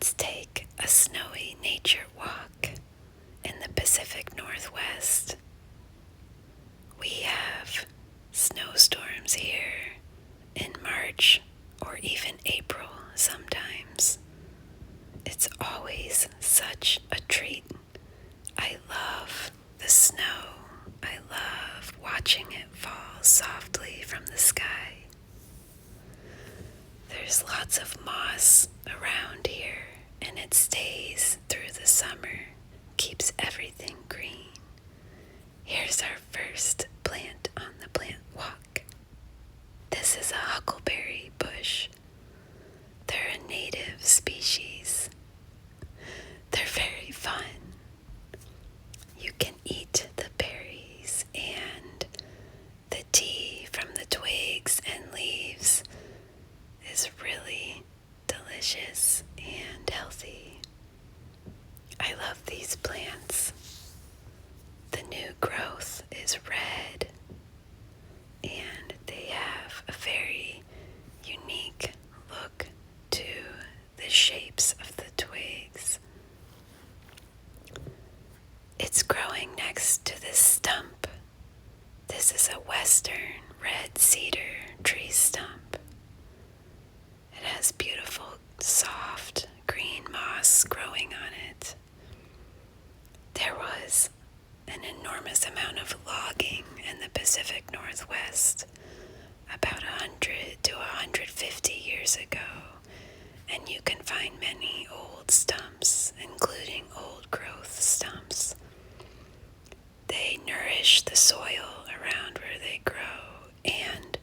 Let's take a snowy nature walk in the Pacific Northwest. We have snowstorms here in March or even April sometimes. It's always such a treat. I love the snow. I love watching it fall softly from the sky. There's lots of moss around here, and it stays through the summer, keeps everything green. Here's our first plant on the plant walk. This is a huckleberry bush. They're a native species. They're very fun. You can eat the berries, and the tea from the twigs and leaves is really delicious and healthy. I love these plants. The new growth is red, and they have a very unique look to the shapes of the twigs. It's growing next to this stump. This is a western red cedar tree stump. It has beautiful, soft green moss growing on it. There was an enormous amount of logging in the Pacific Northwest about 100 to 150 years ago, and you can find many old stumps, including old growth stumps. They nourish the soil around where they grow, and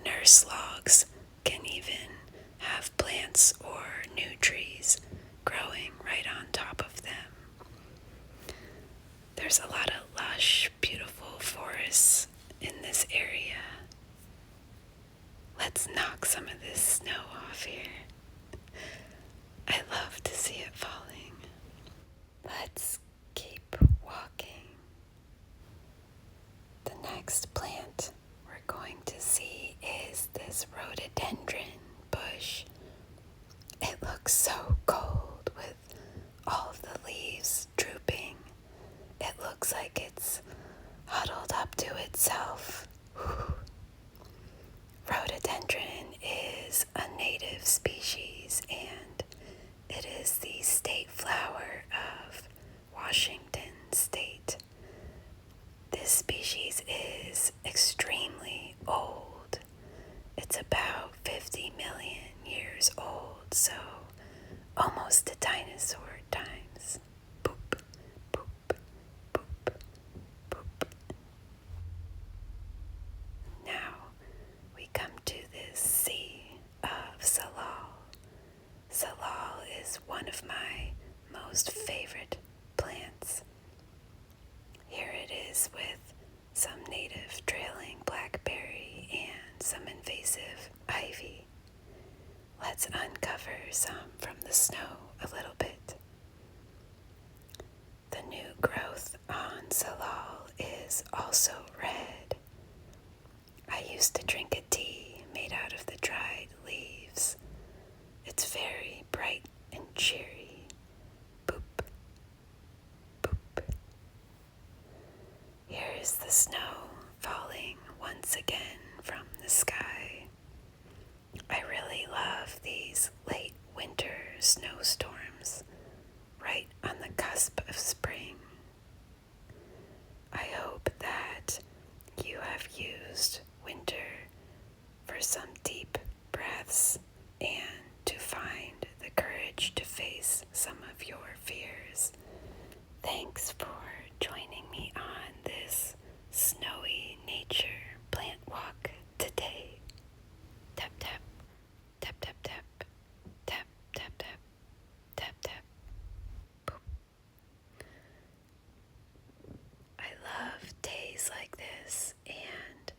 nurse logs can even have plants or new trees growing right on top of them. There's a lot of lush, beautiful forests in this area. Let's knock some of this snow off here. I love to see it falling. Let's keep walking. The next plant we're going to see is this rhododendron bush. It looks so cold with all of the leaves drooping. It looks like it's huddled up to itself. Rhododendron is a native species, and it is the state flower of Washington State. This species is extremely old. It's about 50 million years old, so almost to dinosaur times. Boop, boop, boop, boop. Now we come to this sea of salal. Salal is one of my most favorite plants. Here it is with some native trailing blackberry and some invasive ivy. Let's uncover some from the snow a little bit. The new growth on salal is also red. I used to drink a tea made out of the dried leaves. It's very bright and cheery. Boop, boop. Here is the snow falling once again from the sky. I really love these late winter snowstorms right on the cusp of spring. I hope that you have used winter for some deep breaths and to find the courage to face some of your fears. Thanks for joining me on this snowy nature plant walk today. Tap, tap, tap, tap, tap, tap, tap, tap, tap, tap, boop. I love days like this, and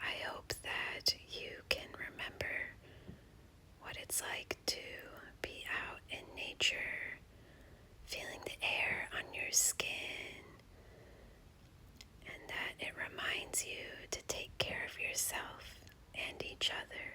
I hope that you can remember what it's like to be out in nature, feeling the air on your skin, and that it reminds you to take care of yourself and each other.